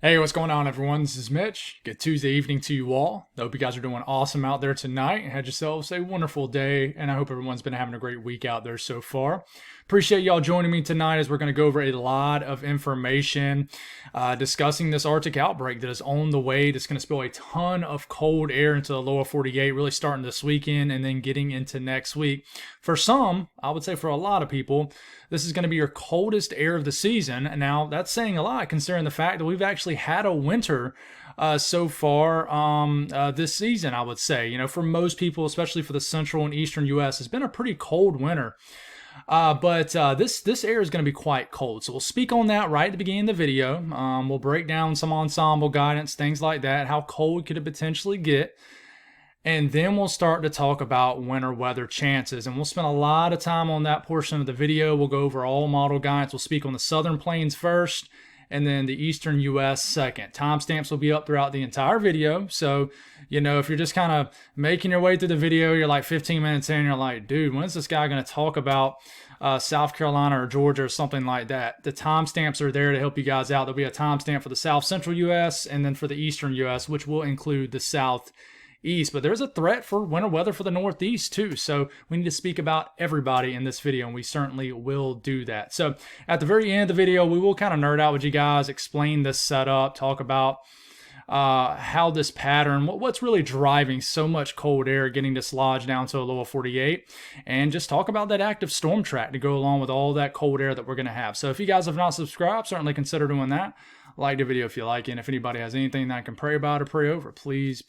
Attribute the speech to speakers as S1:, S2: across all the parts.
S1: Hey, what's going on, everyone? This is Mitch. Good Tuesday evening to you all. I hope you guys are doing awesome out there tonight and had yourselves a wonderful day. And I hope everyone's been having a great week out there so far. Appreciate y'all joining me tonight as we're going to go over a lot of information discussing this Arctic outbreak that is on the way. That's going to spill a ton of cold air into the lower 48, really starting this weekend and then getting into next week. For some, I would say for a lot of people, this is going to be your coldest air of the season. Now, that's saying a lot considering the fact that we've actually had a winter so far this season, I would say. You know, for most people, especially for the central and eastern U.S., it's been a pretty cold winter. But this air is going to be quite cold. So we'll speak on that right at the beginning of the video. We'll break down some ensemble guidance, things like that. How cold could it potentially get? And then we'll start to talk about winter weather chances. And we'll spend a lot of time on that portion of the video. We'll go over all model guidance. We'll speak on the southern plains first, and then the eastern U.S. second. Timestamps will be up throughout the entire video. So, you know, if you're just kind of making your way through the video, you're like 15 minutes in, you're like, dude, when's this guy going to talk about South Carolina or Georgia or something like that? The timestamps are there to help you guys out. There'll be a timestamp for the South Central U.S. and then for the eastern U.S., which will include the South East, but there's a threat for winter weather for the Northeast too. So we need to speak about everybody in this video, and we certainly will do that. So at the very end of the video, we will kind of nerd out with you guys, explain this setup, talk about how this pattern, what's really driving so much cold air getting dislodged down to the lower 48, and just talk about that active storm track to go along with all that cold air that we're going to have. So if you guys have not subscribed, certainly consider doing that. Like the video if you like it. And if anybody has anything that I can pray about or pray over, please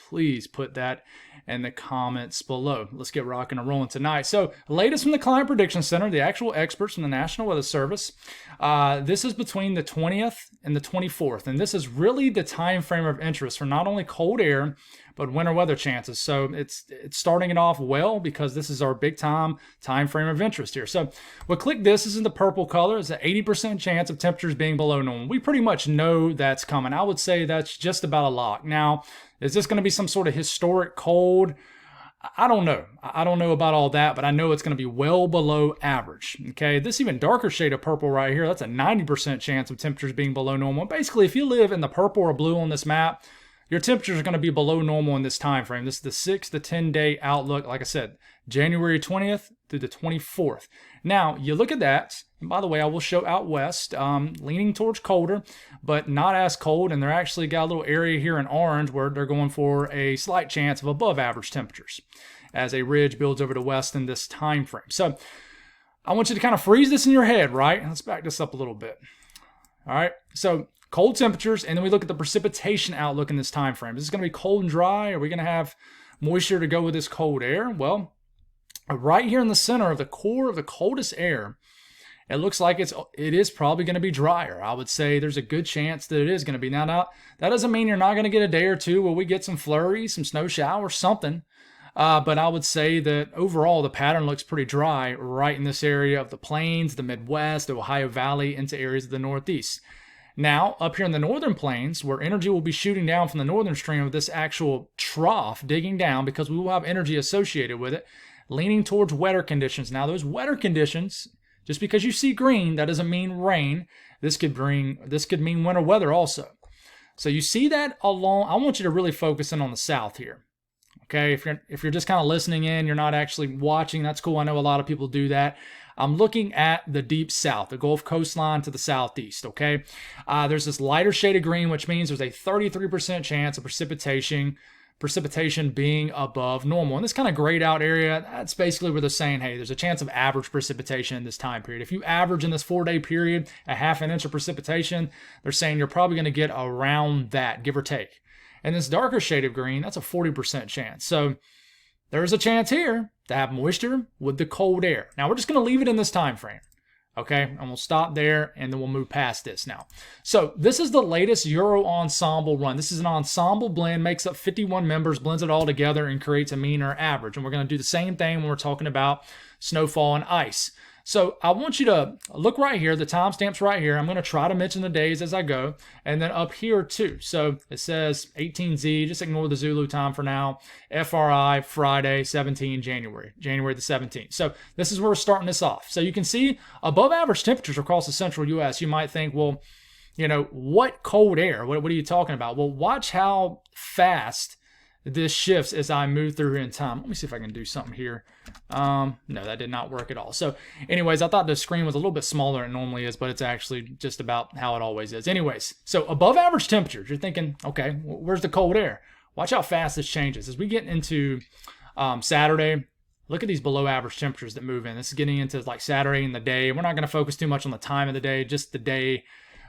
S1: put that in the comments below. Let's get rocking and rolling tonight. So, latest from the Climate Prediction Center, the actual experts from the National Weather Service. This is between the 20th and the 24th, and this is really the time frame of interest for not only cold air but winter weather chances. So it's starting it off well because this is our big time frame of interest here. So we'll click this. This is the purple color. It's an 80% chance of temperatures being below normal. We pretty much know that's coming. I would say that's just about a lock. Now, is this going to be some sort of historic cold? I don't know. I don't know about all that, but I know it's going to be well below average. Okay, this even darker shade of purple right here, that's a 90% chance of temperatures being below normal. Basically, if you live in the purple or blue on this map, your temperatures are going to be below normal in this time frame. This is the 6 to 10 day outlook. Like I said, January 20th through the 24th. Now, you look at that. And by the way, I will show out west, leaning towards colder, but not as cold. And they're actually got a little area here in orange where they're going for a slight chance of above average temperatures as a ridge builds over the west in this time frame. So I want you to kind of freeze this in your head, right? Let's back this up a little bit. All right. So cold temperatures, and then we look at the precipitation outlook in this time frame. Is this going to be cold and dry? Are we going to have moisture to go with this cold air? Well, right here in the center of the core of the coldest air, it looks like it is probably going to be drier. I would say there's a good chance that it is going to be. Now, that doesn't mean you're not going to get a day or two where we get some flurries, some snow showers, something. But I would say that overall the pattern looks pretty dry right in this area of the plains, the Midwest, the Ohio Valley, into areas of the Northeast. Now, up here in the northern plains, where energy will be shooting down from the northern stream of this actual trough, digging down because we will have energy associated with it, leaning towards wetter conditions. Now, those wetter conditions, just because you see green, that doesn't mean rain. This could mean winter weather also. So you see that along. I want you to really focus in on the south here. Okay, if you're just kind of listening in, you're not actually watching, that's cool. I know a lot of people do that. I'm looking at the deep south, the Gulf coastline to the southeast, okay? There's this lighter shade of green, which means there's a 33% chance of precipitation being above normal. And this kind of grayed out area, that's basically where they're saying, hey, there's a chance of average precipitation in this time period. If you average in this 4-day period a half an inch of precipitation, they're saying you're probably going to get around that, give or take. And this darker shade of green, that's a 40% chance. So there's a chance here to have moisture with the cold air. Now, we're just going to leave it in this time frame. Okay, and we'll stop there, and then we'll move past this now. So this is the latest Euro Ensemble run. This is an ensemble blend, makes up 51 members, blends it all together, and creates a mean or average. And we're going to do the same thing when we're talking about snowfall and ice. So I want you to look right here, the timestamps right here. I'm going to try to mention the days as I go, and then up here too. So it says 18Z, just ignore the Zulu time for now. FRI, Friday, 17 January the 17th. So this is where we're starting this off. So you can see above average temperatures across the central U.S. You might think, well, what cold air? What are you talking about? Well, watch how fast this shifts as I move through here in time. Let me see if I can do something here. No, that did not work at all. So anyways, I thought the screen was a little bit smaller than it normally is, but it's actually just about how it always is. Anyways, so above average temperatures, you're thinking, okay, where's the cold air? Watch how fast this changes. As we get into Saturday, look at these below average temperatures that move in. This is getting into like Saturday and the day. We're not going to focus too much on the time of the day, just the day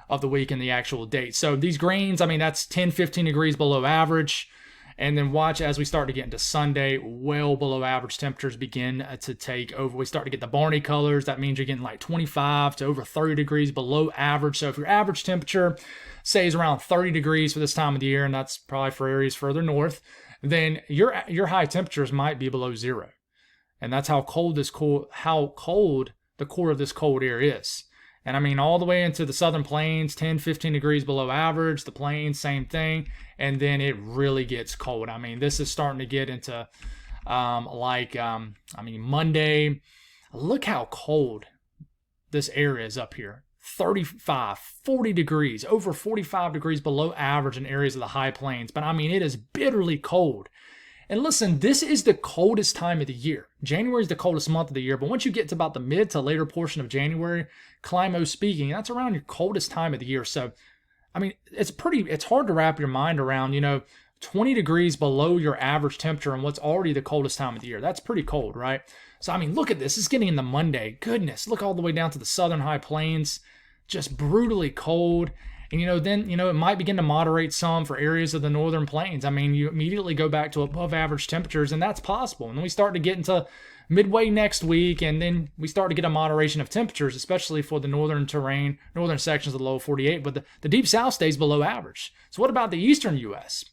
S1: of the week and the actual date. So these greens, that's 10, 15 degrees below average. And then watch as we start to get into Sunday, well below average temperatures begin to take over. We start to get the Barney colors. That means you're getting like 25 to over 30 degrees below average. So if your average temperature, say, is around 30 degrees for this time of the year, and that's probably for areas further north, then your high temperatures might be below zero. And that's how cold the core of this cold air is. And all the way into the southern plains, 10, 15 degrees below average. The plains, same thing. And then it really gets cold. This is starting to get into Monday. Look how cold this area is up here. 35, 40 degrees, over 45 degrees below average in areas of the high plains. But it is bitterly cold. And listen, this is the coldest time of the year. January is the coldest month of the year, but once you get to about the mid to later portion of January, climo speaking, that's around your coldest time of the year. So, it's hard to wrap your mind around, 20 degrees below your average temperature and what's already the coldest time of the year. That's pretty cold, right? So, look at this. It's getting into Monday. Goodness, look all the way down to the southern high plains. Just brutally cold. And, then, it might begin to moderate some for areas of the northern plains. You immediately go back to above average temperatures, and that's possible. And then we start to get into midway next week, and then we start to get a moderation of temperatures, especially for the northern terrain, northern sections of the lower 48. But the deep south stays below average. So what about the eastern U.S.?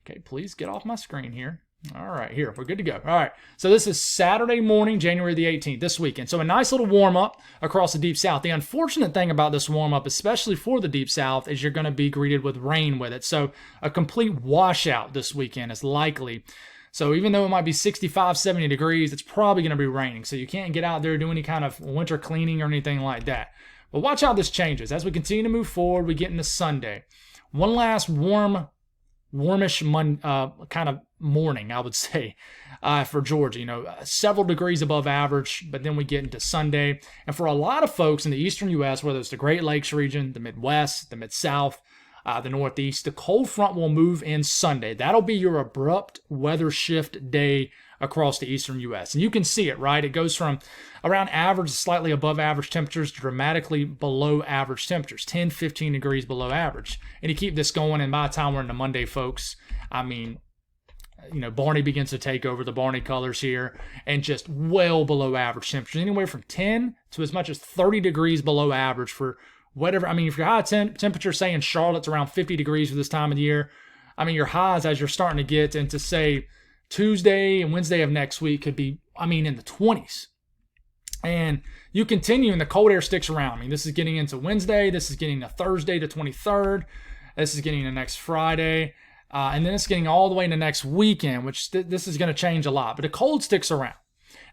S1: Okay, please get off my screen here. All right, here, we're good to go. All right, so this is Saturday morning, January the 18th, this weekend. So a nice little warm-up across the Deep South. The unfortunate thing about this warm-up, especially for the Deep South, is you're going to be greeted with rain with it. So a complete washout this weekend is likely. So even though it might be 65, 70 degrees, it's probably going to be raining. So you can't get out there, do any kind of winter cleaning or anything like that. But watch how this changes. As we continue to move forward, we get into Sunday. One last warmish kind of morning, I would say, for Georgia. Several degrees above average, but then we get into Sunday. And for a lot of folks in the eastern U.S., whether it's the Great Lakes region, the Midwest, the Mid-South, the Northeast, the cold front will move in Sunday. That'll be your abrupt weather shift day across the eastern U.S. And you can see it, right? It goes from around average, slightly above average temperatures to dramatically below average temperatures, 10, 15 degrees below average. And you keep this going, and by the time we're into Monday, folks, Barney begins to take over, the Barney colors here, and just well below average temperatures, anywhere from 10 to as much as 30 degrees below average for whatever. If your high temperature, say in Charlotte's around 50 degrees for this time of the year, your highs as you're starting to get into, say, Tuesday and Wednesday of next week could be, in the 20s. And you continue and the cold air sticks around. This is getting into Wednesday. This is getting to Thursday the 23rd. This is getting to next Friday. And then it's getting all the way into next weekend, which this is going to change a lot. But the cold sticks around.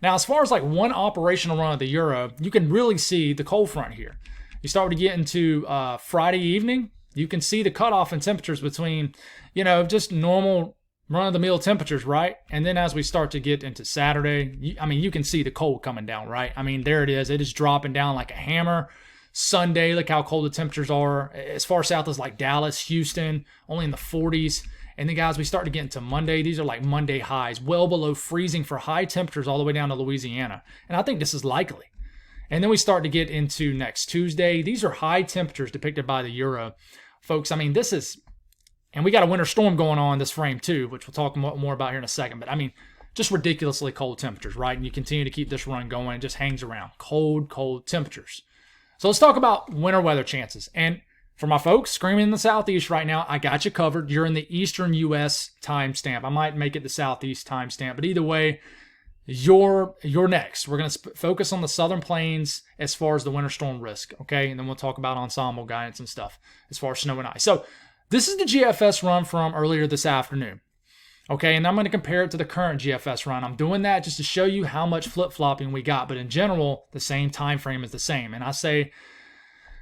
S1: Now, as far as like one operational run of the Euro, you can really see the cold front here. You start to get into Friday evening. You can see the cutoff in temperatures between, just normal run-of-the-mill temperatures, right? And then as we start to get into Saturday, you can see the cold coming down, right? There it is. It is dropping down like a hammer. Sunday, look how cold the temperatures are. As far south as like Dallas, Houston, only in the 40s. And then, guys, we start to get into Monday. These are like Monday highs, well below freezing for high temperatures all the way down to Louisiana. And I think this is likely. And then we start to get into next Tuesday. These are high temperatures depicted by the Euro. Folks, this is... And we got a winter storm going on in this frame too, which we'll talk more about here in a second. But just ridiculously cold temperatures, right? And you continue to keep this run going. It just hangs around. Cold, cold temperatures. So let's talk about winter weather chances. And for my folks screaming in the southeast right now, I got you covered. You're in the eastern U.S. timestamp. I might make it the southeast timestamp, but either way, you're next. We're going to focus on the southern plains as far as the winter storm risk, okay? And then we'll talk about ensemble guidance and stuff as far as snow and ice. So this is the GFS run from earlier this afternoon. Okay, and I'm going to compare it to the current GFS run. I'm doing that just to show you how much flip-flopping we got, but in general, the same time frame is the same. And I say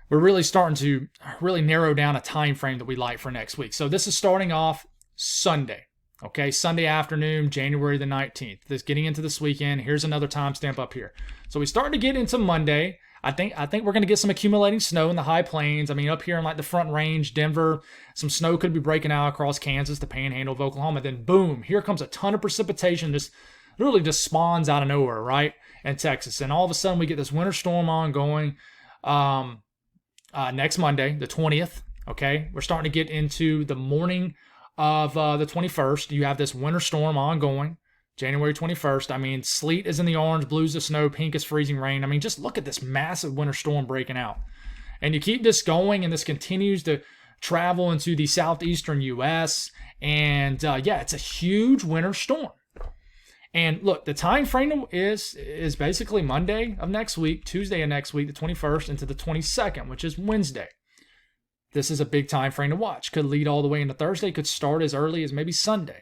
S1: we're really starting to really narrow down a time frame that we like for next week. So this is starting off Sunday. Okay, Sunday afternoon, January the 19th. This getting into this weekend. Here's another timestamp up here. So we starting to get into Monday. I think we're going to get some accumulating snow in the high plains. I mean, up here in like the Front Range, Denver, some snow could be breaking out across Kansas, the Panhandle of Oklahoma. Then boom, here comes a ton of precipitation. Just literally just spawns out of nowhere, right? In Texas, and all of a sudden we get this winter storm ongoing. Next Monday, the 20th. Okay, we're starting to get into the morning of the 21st. You have this winter storm ongoing, January 21st. I mean, sleet is in the orange, blue's the snow, pink is freezing rain. I mean, just look at this massive winter storm breaking out. And you keep this going, and this continues to travel into the southeastern U.S. And yeah, it's a huge winter storm. And look, the time frame is basically Monday of next week, Tuesday of next week, the 21st, into the 22nd, which is Wednesday. This is a big time frame to watch. Could lead all the way into Thursday. Could start as early as maybe Sunday.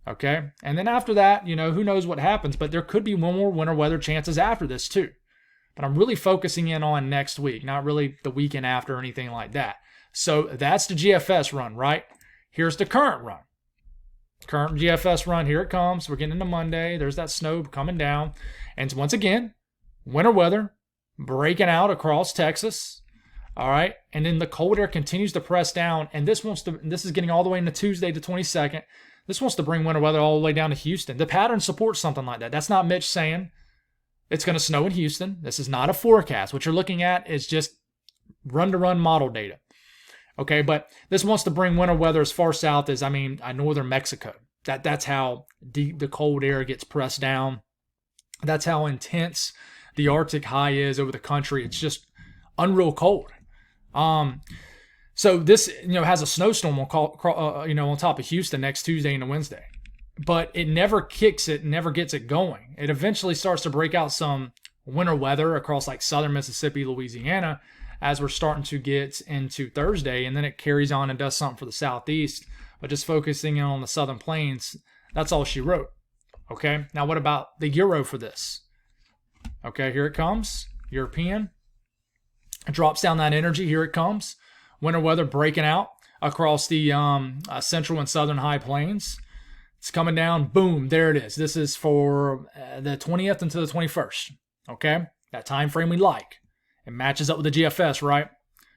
S1: Okay? And then after that, who knows what happens, but there could be one more winter weather chances after this too. But I'm really focusing in on next week, not really the weekend after or anything like that. So that's the GFS run, right? Here's the current run. Current GFS run, here it comes. We're getting into Monday. There's that snow coming down. And once again, winter weather breaking out across Texas. All right. And then the cold air continues to press down. And this is getting all the way into Tuesday the 22nd. This wants to bring winter weather all the way down to Houston. The pattern supports something like that. That's not Mitch saying it's going to snow in Houston. This is not a forecast. What you're looking at is just run-to-run model data. Okay, but this wants to bring winter weather as far south as, northern Mexico. That's how deep the cold air gets pressed down. That's how intense the Arctic high is over the country. It's just unreal cold. So this, has a snowstorm on top of Houston next Tuesday and Wednesday. But it never kicks it, never gets it going. It eventually starts to break out some winter weather across like southern Mississippi, Louisiana, as we're starting to get into Thursday, and then it carries on and does something for the southeast. But just focusing in on the southern plains, that's all she wrote. Okay, now what about the Euro for this? Okay, here it comes. European. It drops down that energy. Here it comes. Winter weather breaking out across the central and southern high plains. It's coming down. Boom, there it is. This is for the 20th into the 21st. Okay, that time frame we like. It matches up with the GFS, right?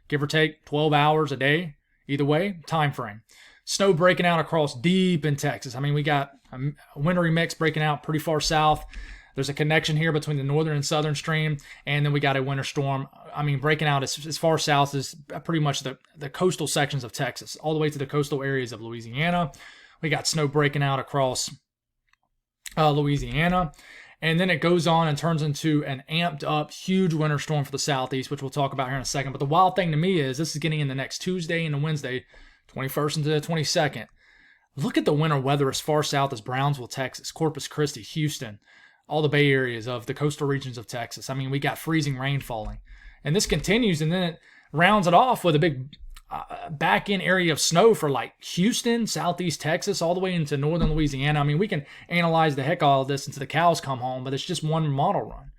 S1: Give or take 12 hours a day. Either way, time frame. Snow breaking out across deep in Texas. We got a wintry mix breaking out pretty far south. There's a connection here between the northern and southern stream. And then we got a winter storm. Breaking out as far south as pretty much the coastal sections of Texas, all the way to the coastal areas of Louisiana. We got snow breaking out across Louisiana. And then it goes on and turns into an amped up, huge winter storm for the southeast, which we'll talk about here in a second. But the wild thing to me is this is getting in the next Tuesday and the Wednesday, 21st into the 22nd. Look at the winter weather as far south as Brownsville, Texas, Corpus Christi, Houston, all the Bay areas of the coastal regions of Texas. We got freezing rain falling. And this continues, and then it rounds it off with a big back-end area of snow for like Houston, southeast Texas, all the way into northern Louisiana. We can analyze the heck out of this until the cows come home, but it's just one model run.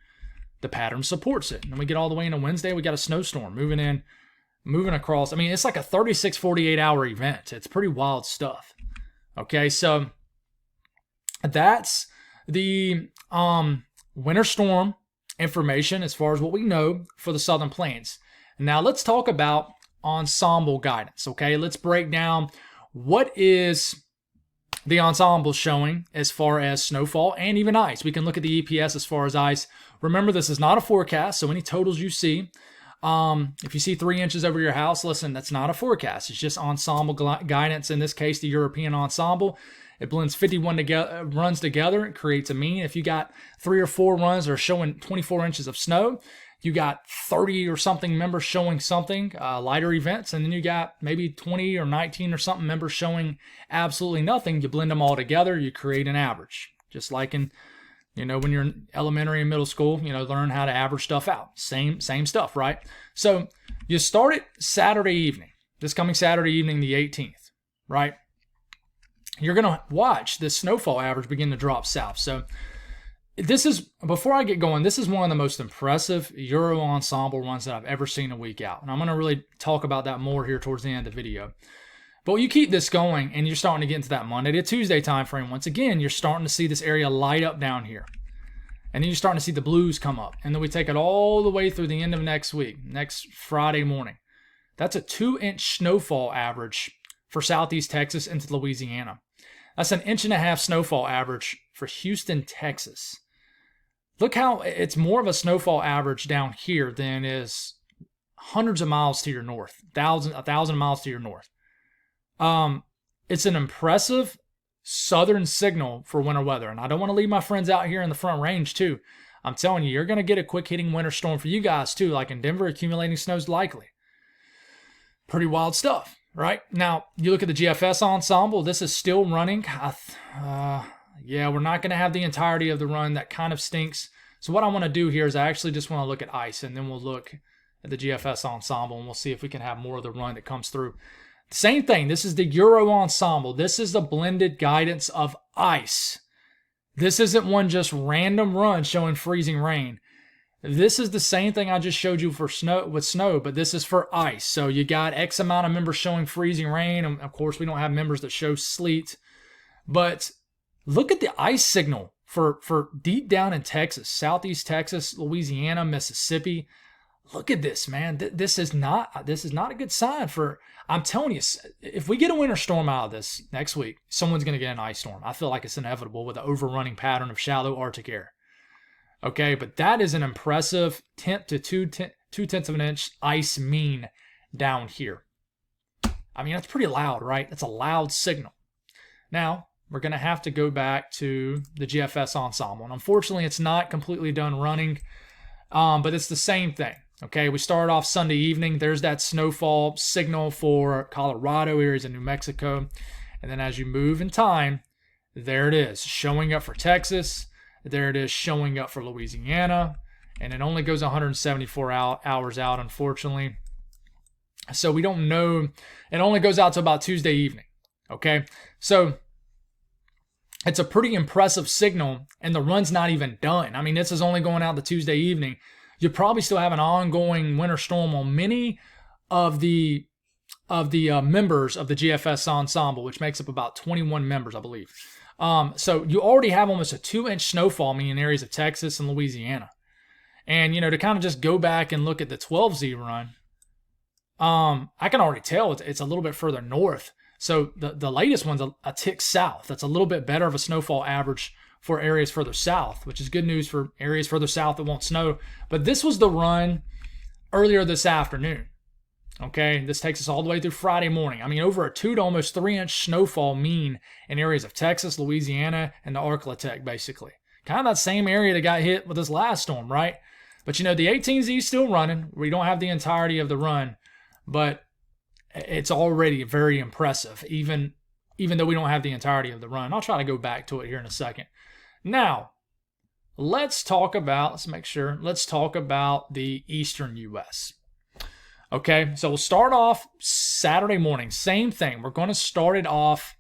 S1: The pattern supports it. And then we get all the way into Wednesday, we got a snowstorm moving across. It's like a 36, 48-hour event. It's pretty wild stuff. Okay, so that's the winter storm information as far as what we know for the Southern Plains. Now let's talk about ensemble guidance. Okay, let's break down what is the ensemble showing as far as snowfall and even ice. We can look at the EPS as far as ice. Remember, this is not a forecast, so any totals you see, if you see 3 inches over your house, listen, that's not a forecast. It's just ensemble guidance. In this case, the European ensemble. It blends 51 runs together. It creates a mean. If you got 3 or 4 runs that are showing 24 inches of snow, you got 30 or something members showing something, lighter events, and then you got maybe 20 or 19 or something members showing absolutely nothing. You blend them all together, you create an average. Just like in, when you're in elementary and middle school, learn how to average stuff out. Same stuff, right? So you start it Saturday evening, this coming Saturday evening, the 18th, right? You're going to watch this snowfall average begin to drop south. So this is, before I get going, this is one of the most impressive Euro ensemble runs that I've ever seen a week out. And I'm going to really talk about that more here towards the end of the video. But you keep this going and you're starting to get into that Monday to Tuesday time frame. Once again, you're starting to see this area light up down here. And then you're starting to see the blues come up. And then we take it all the way through the end of next week, next Friday morning. That's a 2-inch snowfall average for southeast Texas into Louisiana. That's an 1.5 inch snowfall average for Houston, Texas. Look how it's more of a snowfall average down here than it is hundreds of miles to your north, 1,000 miles to your north. It's an impressive southern signal for winter weather. And I don't want to leave my friends out here in the Front Range too. I'm telling you, you're going to get a quick hitting winter storm for you guys too. Like in Denver, accumulating snow is likely. Pretty wild stuff, right? Now, you look at the GFS ensemble. This is still running. Yeah, we're not going to have the entirety of the run. That kind of stinks. So what I want to do here is I actually just want to look at ice, and then we'll look at the GFS ensemble, and we'll see if we can have more of the run that comes through. Same thing. This is the Euro ensemble. This is the blended guidance of ice. This isn't one just random run showing freezing rain. This is the same thing I just showed you for snow, but this is for ice. So you got X amount of members showing freezing rain, and of course we don't have members that show sleet. But look at the ice signal for deep down in Texas, southeast Texas, Louisiana, Mississippi. Look at this, man. This is not a good sign for. I'm telling you, if we get a winter storm out of this next week, someone's going to get an ice storm. I feel like it's inevitable with the overrunning pattern of shallow Arctic air. Okay, but that is an impressive 1/10 to 2/10 of an inch ice mean down here. I mean, that's pretty loud, right? That's a loud signal. Now, we're going to have to go back to the GFS ensemble. And unfortunately, it's not completely done running, but it's the same thing. Okay, we started off Sunday evening. There's that snowfall signal for Colorado, areas of New Mexico. And then as you move in time, there it is, showing up for Texas. There it is, showing up for Louisiana. And it only goes 174 hours out, unfortunately. So we don't know. It only goes out to about Tuesday evening. Okay, so it's a pretty impressive signal, and the run's not even done. I mean, this is only going out to Tuesday evening. You probably still have an ongoing winter storm on many of the members of the GFS ensemble, which makes up about 21 members, I believe. So you already have almost a 2-inch snowfall mean in areas of Texas and Louisiana. And, to kind of just go back and look at the 12Z run, I can already tell it's a little bit further north. So the latest one's a tick south. That's a little bit better of a snowfall average for areas further south, which is good news for areas further south that won't snow. But this was the run earlier this afternoon. Okay, this takes us all the way through Friday morning. I mean, over a 2 to almost 3-inch snowfall mean in areas of Texas, Louisiana, and the Arklatex, basically. Kind of that same area that got hit with this last storm, right? But, the 18Z is still running. We don't have the entirety of the run, but it's already very impressive, even though we don't have the entirety of the run. I'll try to go back to it here in a second. Now, let's talk about the eastern U.S. Okay, so we'll start off Saturday morning. Same thing. We're going to start it off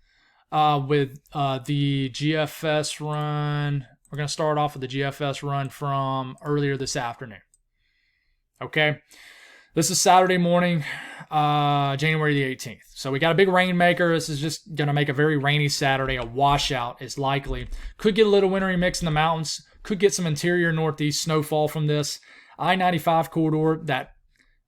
S1: with the GFS run. We're going to start off with the GFS run from earlier this afternoon. Okay, this is Saturday morning, January the 18th. So we got a big rainmaker. This is just going to make a very rainy Saturday. A washout is likely. Could get a little wintry mix in the mountains. Could get some interior northeast snowfall from this. I-95 corridor,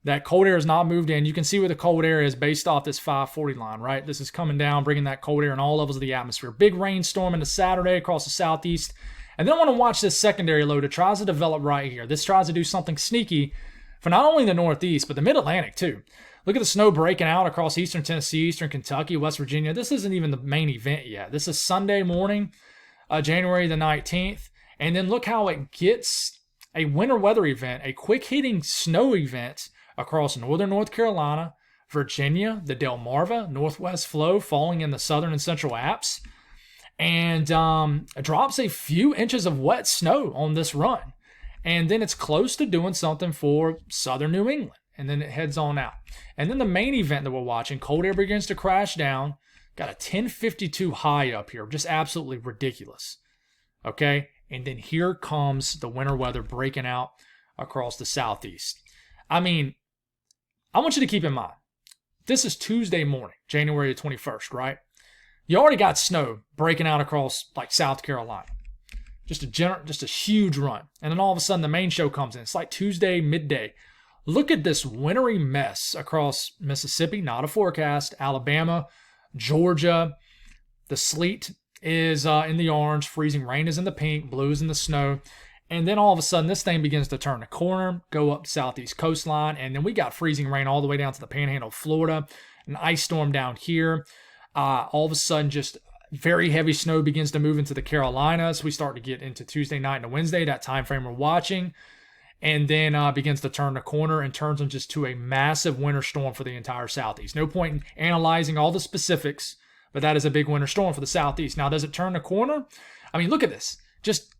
S1: that cold air has not moved in. You can see where the cold air is based off this 540 line, right? This is coming down, bringing that cold air in all levels of the atmosphere. Big rainstorm into Saturday across the southeast. And then I want to watch this secondary low that tries to develop right here. This tries to do something sneaky for not only the Northeast, but the Mid-Atlantic too. Look at the snow breaking out across eastern Tennessee, eastern Kentucky, West Virginia. This isn't even the main event yet. This is Sunday morning, January the 19th. And then look how it gets a winter weather event, a quick-hitting snow event across northern North Carolina, Virginia, the Delmarva, Northwest Flow falling in the southern and central Alps, and drops a few inches of wet snow on this run. And then it's close to doing something for southern New England. And then it heads on out. And then the main event that we're watching, cold air begins to crash down. Got a 1052 high up here. Just absolutely ridiculous. Okay? And then here comes the winter weather breaking out across the southeast. I mean, I want you to keep in mind, this is Tuesday morning, January 21st, right? You already got snow breaking out across like South Carolina. Just a huge run. And then all of a sudden the main show comes in. It's like Tuesday midday. Look at this wintry mess across Mississippi, not a forecast, Alabama, Georgia. The sleet is in the orange, freezing rain is in the pink, blue is in the snow. And then all of a sudden, this thing begins to turn the corner, go up the southeast coastline, and then we got freezing rain all the way down to the panhandle of Florida, an ice storm down here. All of a sudden, just very heavy snow begins to move into the Carolinas. We start to get into Tuesday night and Wednesday, that time frame we're watching, and then begins to turn the corner and turns them just to a massive winter storm for the entire southeast. No point in analyzing all the specifics, but that is a big winter storm for the southeast. Now, does it turn the corner? I mean, look at this. Just,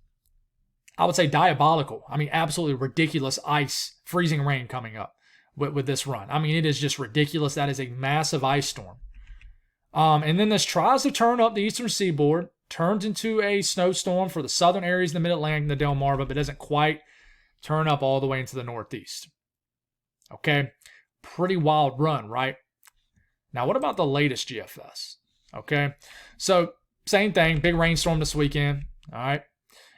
S1: I would say diabolical. I mean, absolutely ridiculous ice, freezing rain coming up with this run. I mean, it is just ridiculous. That is a massive ice storm. And then this tries to turn up the eastern seaboard, turns into a snowstorm for the southern areas, the mid-Atlantic, and the Delmarva, but doesn't quite turn up all the way into the northeast. Okay? Pretty wild run, right? Now, what about the latest GFS? Okay? So, same thing, big rainstorm this weekend, all right?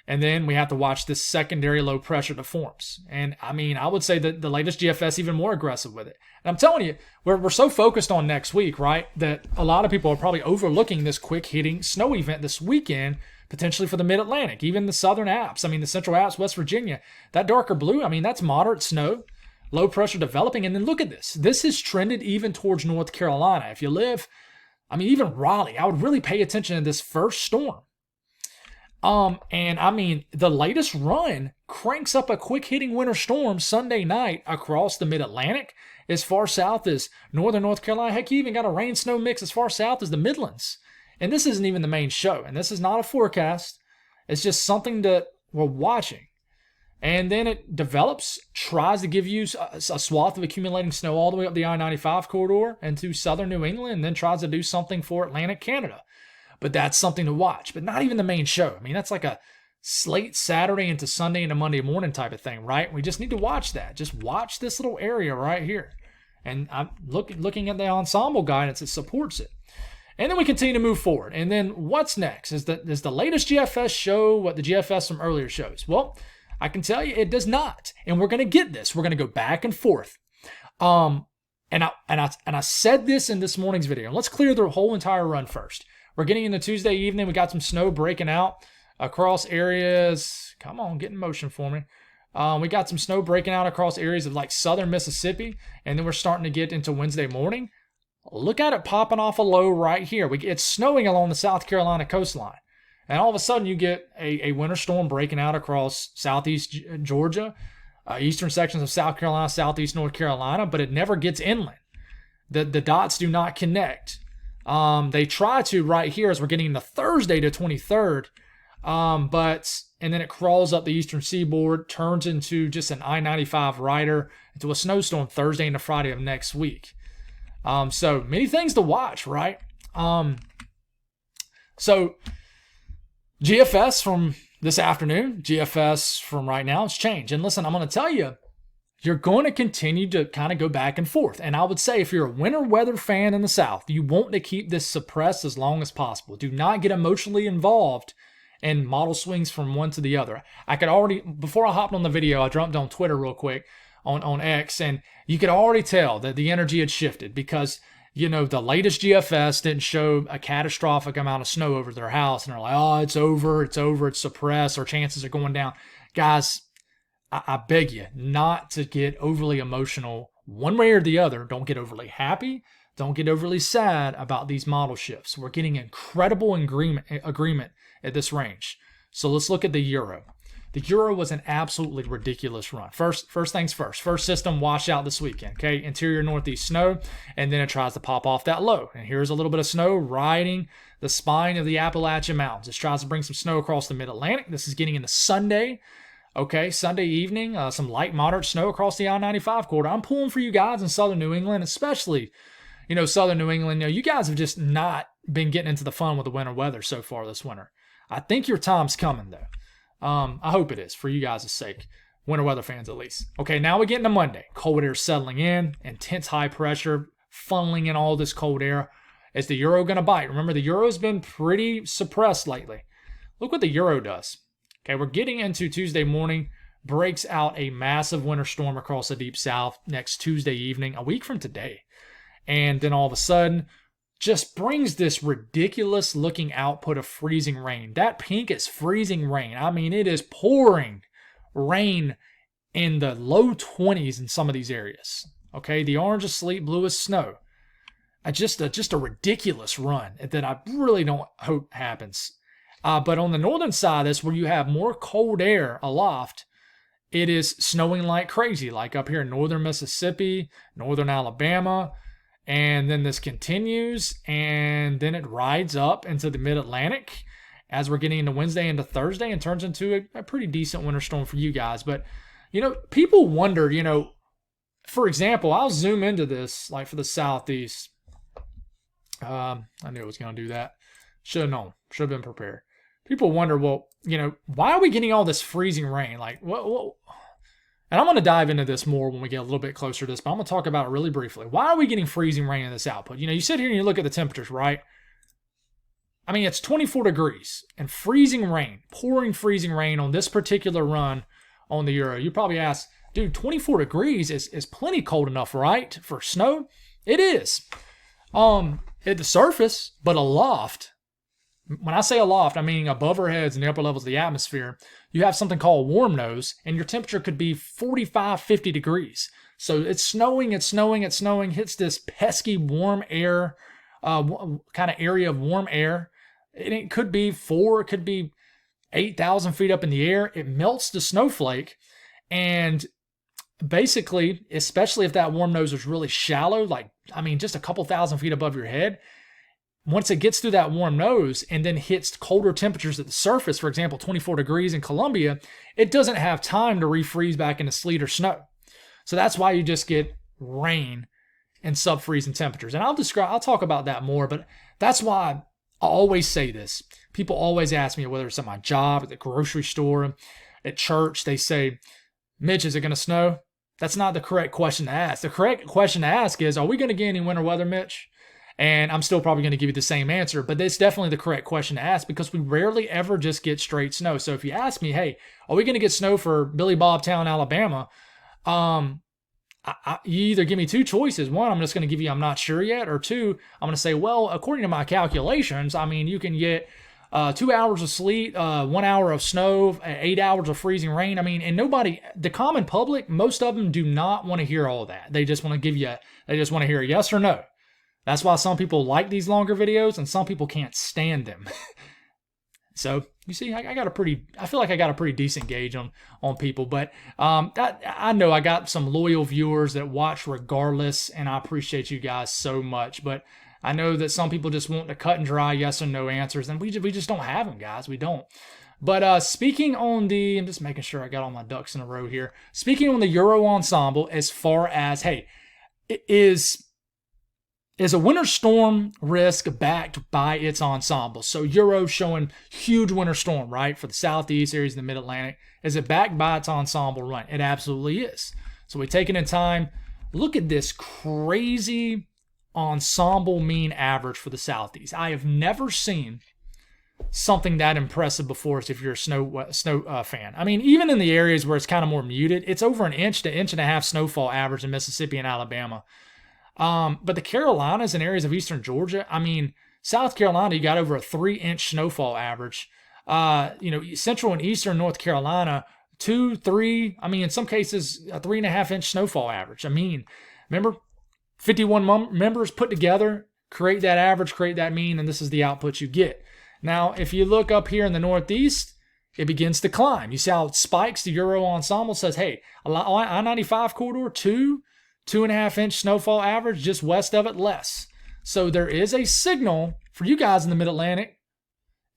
S1: And then we have to watch this secondary low pressure that forms. And I mean, I would say that the latest GFS even more aggressive with it. And I'm telling you, we're so focused on next week, right, that a lot of people are probably overlooking this quick hitting snow event this weekend, potentially for the mid-Atlantic, even the southern Alps. I mean, the central Alps, West Virginia, that darker blue, I mean, that's moderate snow, low pressure developing. And then look at this. This has trended even towards North Carolina. If you live, I mean, even Raleigh, I would really pay attention to this first storm. And I mean, the latest run cranks up a quick hitting winter storm Sunday night across the mid-Atlantic as far south as northern North Carolina. Heck, you even got a rain snow mix as far south as the Midlands. And this isn't even the main show. And this is not a forecast. It's just something that we're watching. And then it develops, tries to give you a swath of accumulating snow all the way up the I-95 corridor into southern New England, and then tries to do something for Atlantic Canada. But that's something to watch, but not even the main show. I mean, that's like a late Saturday into Sunday into Monday morning type of thing, right? We just need to watch that. Just watch this little area right here. And I'm looking at the ensemble guidance, it supports it. And then we continue to move forward. And then what's next? Is the latest GFS show what the GFS from earlier shows? Well, I can tell you it does not. And we're going to get this. We're going to go back and forth. And I said this in this morning's video. Let's clear the whole entire run first. We're getting into Tuesday evening. We got some snow breaking out across areas. Come on, get in motion for me. We got some snow breaking out across areas of like southern Mississippi. And then we're starting to get into Wednesday morning. Look at it popping off a low right here. It's snowing along the South Carolina coastline. And all of a sudden you get a winter storm breaking out across southeast Georgia, eastern sections of South Carolina, southeast North Carolina, but it never gets inland. The dots do not connect. They try to right here as we're getting into Thursday to 23rd, and then it crawls up the eastern seaboard, turns into just an I-95 rider into a snowstorm Thursday into Friday of next week. So many things to watch, right? So GFS from this afternoon, GFS from right now, it's changed. And listen, I'm going to tell you, you're going to continue to kind of go back and forth. And I would say if you're a winter weather fan in the South, you want to keep this suppressed as long as possible. Do not get emotionally involved in model swings from one to the other. I could already, before I hopped on the video, I jumped on Twitter real quick on X, and you could already tell that the energy had shifted because, you know, the latest GFS didn't show a catastrophic amount of snow over their house. And they're like, oh, it's over, it's suppressed, or chances are going down. Guys, I beg you not to get overly emotional one way or the other. Don't get overly happy. Don't get overly sad about these model shifts. We're getting incredible agreement at this range. So let's look at the Euro. The Euro was an absolutely ridiculous run. First things first. First system washed out this weekend. Okay, interior northeast snow, and then it tries to pop off that low. And here's a little bit of snow riding the spine of the Appalachian Mountains. It tries to bring some snow across the mid-Atlantic. This is getting into Sunday. Okay, Sunday evening, some light, moderate snow across the I-95 corridor. I'm pulling for you guys in southern New England, especially, southern New England. You guys have just not been getting into the fun with the winter weather so far this winter. I think your time's coming, though. I hope it is for you guys' sake. Winter weather fans at least. Okay, now we get into Monday. Cold air settling in, intense high pressure funneling in all this cold air. Is the euro going to bite? Remember, the euro's been pretty suppressed lately. Look what the euro does. Okay, we're getting into Tuesday morning. Breaks out a massive winter storm across the deep south next Tuesday evening, a week from today. And then all of a sudden, just brings this ridiculous looking output of freezing rain. That pink is freezing rain. I mean, it is pouring rain in the low 20s in some of these areas. Okay, the orange is sleet, blue is snow. Just a ridiculous run that I really don't hope happens. But on the northern side of this, where you have more cold air aloft, it is snowing like crazy, like up here in northern Mississippi, northern Alabama. And then this continues, and then it rides up into the mid-Atlantic as we're getting into Wednesday into Thursday and turns into a pretty decent winter storm for you guys. But, people wonder, for example, I'll zoom into this, like for the southeast. I knew I was going to do that. Should have known. Should have been prepared. People wonder, well, why are we getting all this freezing rain? Like, what? And I'm going to dive into this more when we get a little bit closer to this, but I'm going to talk about it really briefly. Why are we getting freezing rain in this output? You sit here and you look at the temperatures, right? I mean, it's 24 degrees and freezing rain, pouring freezing rain on this particular run on the euro. You probably ask, dude, 24 degrees is plenty cold enough, right, for snow? It is. At the surface, but aloft. When I say aloft, I mean above our heads in the upper levels of the atmosphere, you have something called warm nose, and your temperature could be 45, 50 degrees. So it's snowing, hits this pesky warm air, kind of area of warm air. It could be 8,000 feet up in the air. It melts the snowflake, and basically, especially if that warm nose is really shallow, just a couple thousand feet above your head, once it gets through that warm nose and then hits colder temperatures at the surface, for example, 24 degrees in Colombia, it doesn't have time to refreeze back into sleet or snow. So that's why you just get rain and sub-freezing temperatures. And I'll talk about that more, but that's why I always say this. People always ask me, whether it's at my job, at the grocery store, at church, they say, Mitch, is it going to snow? That's not the correct question to ask. The correct question to ask is, are we going to get any winter weather, Mitch? And I'm still probably going to give you the same answer, but it's definitely the correct question to ask because we rarely ever just get straight snow. So if you ask me, hey, are we going to get snow for Billy Bob Town, Alabama? You either give me two choices. One, I'm just going to give you I'm not sure yet. Or two, I'm going to say, well, according to my calculations, you can get 2 hours of sleet, 1 hour of snow, 8 hours of freezing rain. And nobody, the common public, most of them do not want to hear all that. They just want to they just want to hear a yes or no. That's why some people like these longer videos and some people can't stand them. So you see, I feel like I got a pretty decent gauge on people, but I know I got some loyal viewers that watch regardless, and I appreciate you guys so much. But I know that some people just want the cut and dry yes or no answers, and we just don't have them, guys. We don't. But speaking on I'm just making sure I got all my ducks in a row here. Speaking on the Euro ensemble, as far as, hey, is a winter storm risk backed by its ensemble? So Euro showing huge winter storm, right, for the southeast areas in the mid-Atlantic. Is it backed by its ensemble run? It absolutely is. So we take it in time. Look at this crazy ensemble mean average for the southeast. I have never seen something that impressive before if you're a snow fan. Even in the areas where it's kind of more muted, it's over an inch to inch and a half snowfall average in Mississippi and Alabama. But the Carolinas and areas of eastern Georgia, South Carolina, you got over a 3-inch snowfall average. Central and eastern North Carolina, 2, 3, in some cases, a 3.5-inch snowfall average. Remember, 51 members put together, create that average, create that mean, and this is the output you get. Now, if you look up here in the Northeast, it begins to climb. You see how it spikes. The Euro ensemble says, hey, I-95 corridor, 2.5-inch snowfall average, just west of it, less. So there is a signal for you guys in the mid-Atlantic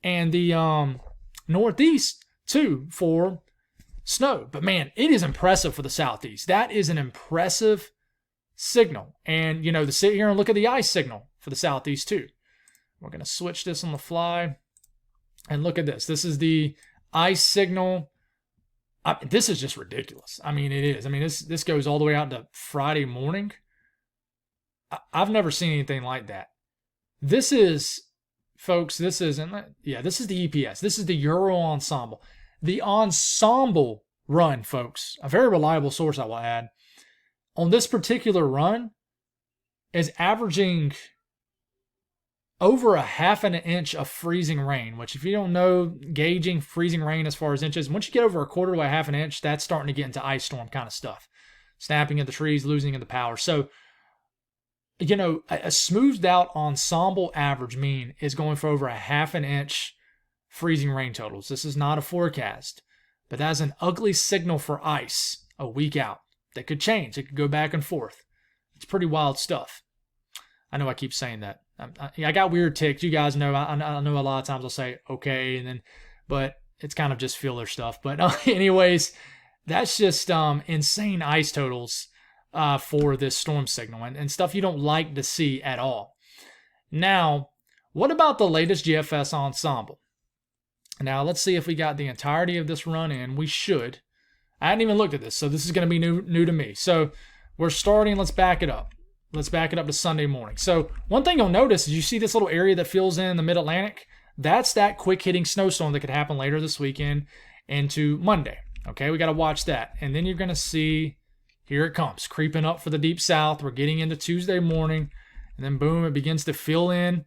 S1: and the Northeast, too, for snow. But, man, it is impressive for the Southeast. That is an impressive signal. And, to sit here and look at the ice signal for the Southeast, too. We're going to switch this on the fly and look at this. This is the ice signal. This is just ridiculous. I mean, it is. I mean, this goes all the way out to Friday morning. I've never seen anything like that. This is, folks, this is the EPS. This is the Euro Ensemble. The Ensemble run, folks, a very reliable source I will add, on this particular run is averaging over a half an inch of freezing rain, which if you don't know, gauging freezing rain as far as inches, once you get over a quarter to a half an inch, that's starting to get into ice storm kind of stuff. Snapping at the trees, losing the power. So, a smoothed out ensemble average mean is going for over a half an inch freezing rain totals. This is not a forecast, but that's an ugly signal for ice a week out. That could change. It could go back and forth. It's pretty wild stuff. I know I keep saying that. I got weird ticks. You guys know. I know a lot of times I'll say okay, but it's kind of just filler stuff. But anyways, that's just insane ice totals for this storm signal and stuff you don't like to see at all. Now, what about the latest GFS ensemble? Now, let's see if we got the entirety of this run in. We should. I hadn't even looked at this, so this is going to be new to me. So we're starting. Let's back it up. Let's back it up to Sunday morning. So one thing you'll notice is you see this little area that fills in the mid-Atlantic. That's that quick-hitting snowstorm that could happen later this weekend into Monday. Okay, we got to watch that. And then you're going to see, here it comes, creeping up for the deep south. We're getting into Tuesday morning. And then, boom, it begins to fill in.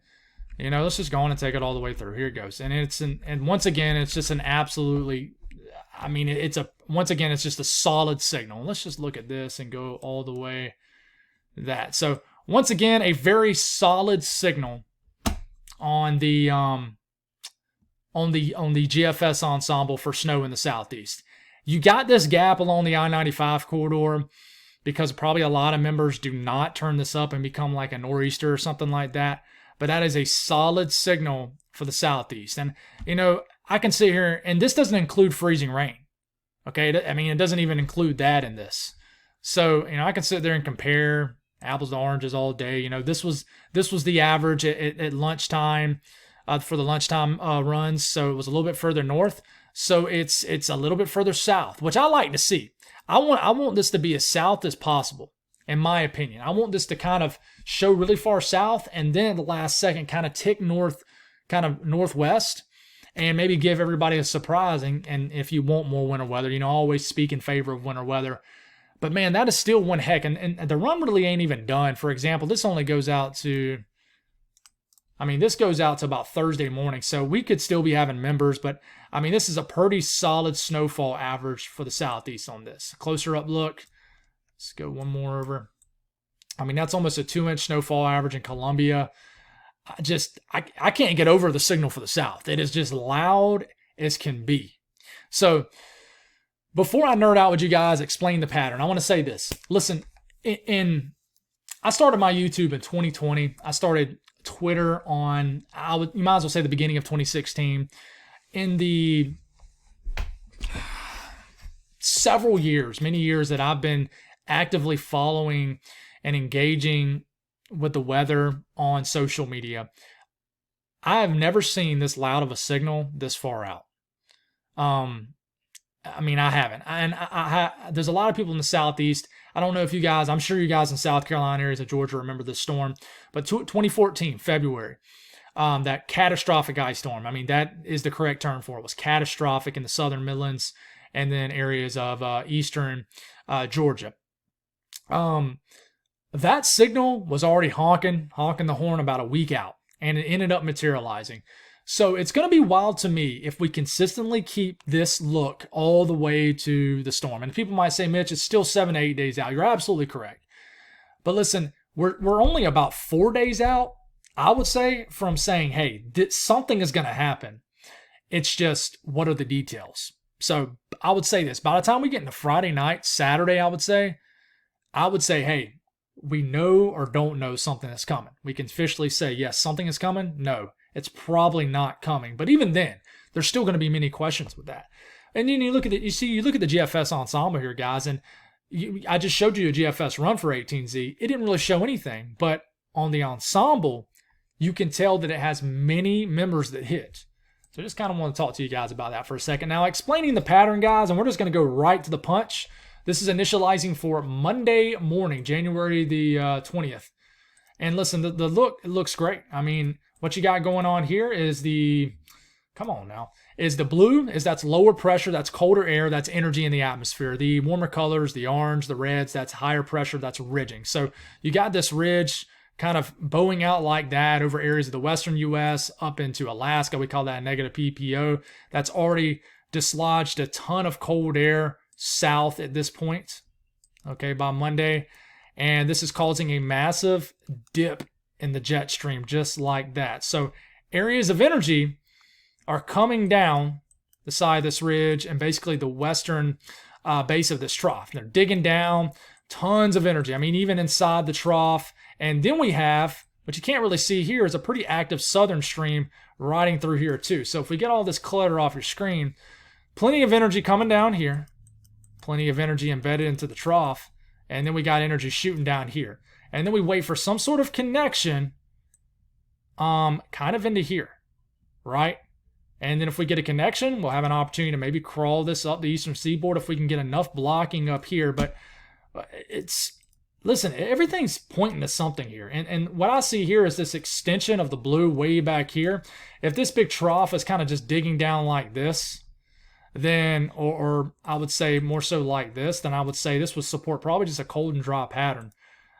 S1: Let's just go on and take it all the way through. Here it goes. And once again, it's just an absolutely, once again, it's just a solid signal. Let's just look at this and go all the way that. So once again, a very solid signal on the GFS ensemble for snow in the southeast. You got this gap along the I-95 corridor because probably a lot of members do not turn this up and become like a nor'easter or something like that. But that is a solid signal for the southeast. And, I can sit here, and this doesn't include freezing rain. Okay? It doesn't even include that in this. So, I can sit there and compare apples to oranges all day. This was the average at lunchtime for the lunchtime runs. So it was a little bit further north. So it's a little bit further south, which I like to see. I want this to be as south as possible, in my opinion. I want this to kind of show really far south and then the last second kind of tick north, kind of northwest, and maybe give everybody a surprise. And if you want more winter weather, always speak in favor of winter weather. But man, that is still one heck. And the run really ain't even done. For example, this only goes out to, this goes out to about Thursday morning. So we could still be having members. But this is a pretty solid snowfall average for the southeast on this. Closer up look. Let's go one more over. That's almost a 2-inch snowfall average in Columbia. I can't get over the signal for the south. It is just loud as can be. So before I nerd out with you guys, explain the pattern, I want to say this. Listen, I started my YouTube in 2020. I started Twitter you might as well say the beginning of 2016. In the many years that I've been actively following and engaging with the weather on social media, I have never seen this loud of a signal this far out. I haven't. And there's a lot of people in the southeast. I don't know if you guys, I'm sure you guys in South Carolina, areas of Georgia remember this storm, but 2014, February, that catastrophic ice storm. That is the correct term for it. It was catastrophic in the southern Midlands and then areas of eastern Georgia. That signal was already honking the horn about a week out, and it ended up materializing. So it's going to be wild to me if we consistently keep this look all the way to the storm. And people might say, Mitch, it's still 7 to 8 days out. You're absolutely correct. But listen, we're only about 4 days out, I would say, from saying, hey, something is going to happen. It's just, what are the details? So I would say this. By the time we get into Friday night, Saturday, I would say, hey, we know or don't know something is coming. We can officially say, yes, something is coming. No, it's probably not coming. But even then, there's still going to be many questions with that. And then you look at the GFS ensemble here, guys, and I just showed you a GFS run for 18Z. It didn't really show anything, but on the ensemble, you can tell that it has many members that hit. So just kind of want to talk to you guys about that for a second. Now, explaining the pattern, guys, and we're just going to go right to the punch. This is initializing for Monday morning, January the 20th. And listen, the look, it looks great. I mean, what you got going on here is the blue, that's lower pressure, that's colder air, that's energy in the atmosphere. The warmer colors, the orange, the reds, that's higher pressure, that's ridging. So you got this ridge kind of bowing out like that over areas of the western U.S. up into Alaska. We call that a negative PPO. That's already dislodged a ton of cold air south at this point, okay, by Monday. And this is causing a massive dip in the jet stream just like that. So areas of energy are coming down the side of this ridge and basically the western base of this trough. They're digging down, tons of energy. I mean, even inside the trough. And then we have, what you can't really see here, is a pretty active southern stream riding through here too. So if we get all this clutter off your screen, plenty of energy coming down here, plenty of energy embedded into the trough, and then we got energy shooting down here. And then we wait for some sort of connection kind of into here, right? And then if we get a connection, we'll have an opportunity to maybe crawl this up the eastern seaboard if we can get enough blocking up here. But listen, everything's pointing to something here. And what I see here is this extension of the blue way back here. If this big trough is kind of just digging down like this, then, or I would say more so like this, then I would say this would support probably just a cold and dry pattern.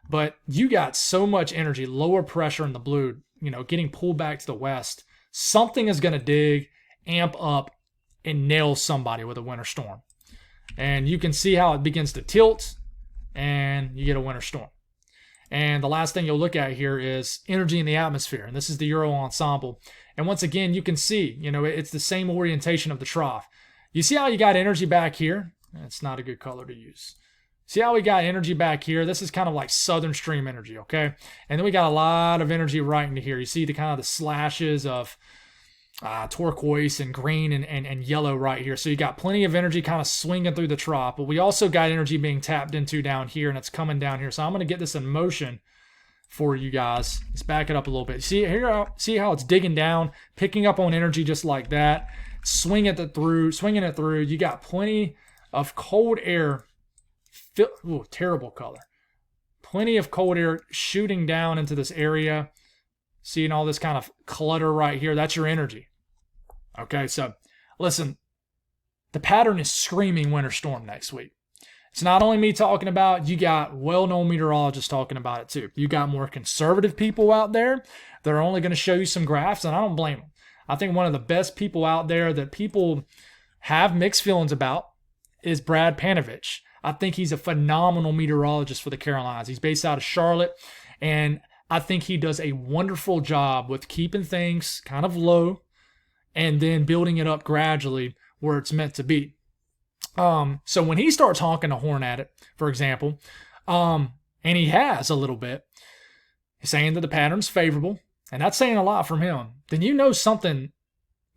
S1: But you got so much energy, lower pressure in the blue, getting pulled back to the west. Something is going to dig, amp up, and nail somebody with a winter storm. And you can see how it begins to tilt, and you get a winter storm. And the last thing you'll look at here is energy in the atmosphere. And this is the Euro ensemble. And once again, you can see, it's the same orientation of the trough. You see how you got energy back here? It's not a good color to use. See how we got energy back here? This is kind of like southern stream energy, okay? And then we got a lot of energy right into here. You see the kind of the slashes of turquoise and green and yellow right here. So you got plenty of energy kind of swinging through the trough. But we also got energy being tapped into down here, and it's coming down here. So I'm going to get this in motion for you guys. Let's back it up a little bit. See how it's digging down, picking up on energy just like that, swinging it through. You got plenty of cold air. Ooh, terrible color. Plenty of cold air shooting down into this area. Seeing all this kind of clutter right here. That's your energy. Okay, so listen, the pattern is screaming winter storm next week. It's not only me talking about it, you got well-known meteorologists talking about it too. You got more conservative people out there that are only going to show you some graphs, and I don't blame them. I think one of the best people out there that people have mixed feelings about is Brad Panovich. I think he's a phenomenal meteorologist for the Carolinas. He's based out of Charlotte, and I think he does a wonderful job with keeping things kind of low and then building it up gradually where it's meant to be. So when he starts honking a horn at it, for example, and he has a little bit, saying that the pattern's favorable, and that's saying a lot from him, then you know something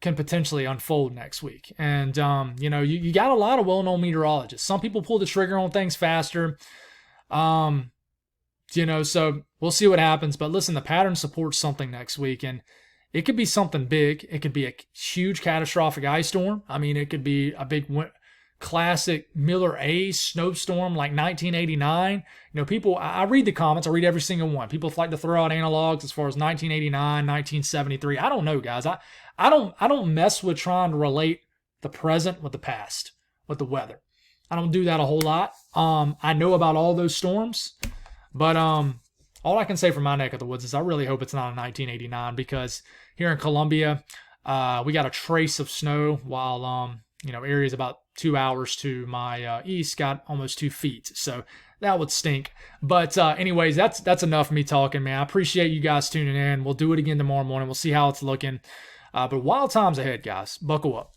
S1: can potentially unfold next week. And, you got a lot of well-known meteorologists. Some people pull the trigger on things faster. So we'll see what happens. But listen, the pattern supports something next week, and it could be something big. It could be a huge catastrophic ice storm. I mean, it could be a big classic Miller A snowstorm like 1989. People, I read the comments. I read every single one. People like to throw out analogs as far as 1989, 1973. I don't know, guys. I don't mess with trying to relate the present with the past, with the weather. I don't do that a whole lot. I know about all those storms, but all I can say from my neck of the woods is I really hope it's not a 1989, because here in Columbia, we got a trace of snow, while areas about 2 hours to my east got almost 2 feet. So that would stink. But anyways, that's enough of me talking, man. I appreciate you guys tuning in. We'll do it again tomorrow morning. We'll see how it's looking. But wild times ahead, guys. Buckle up.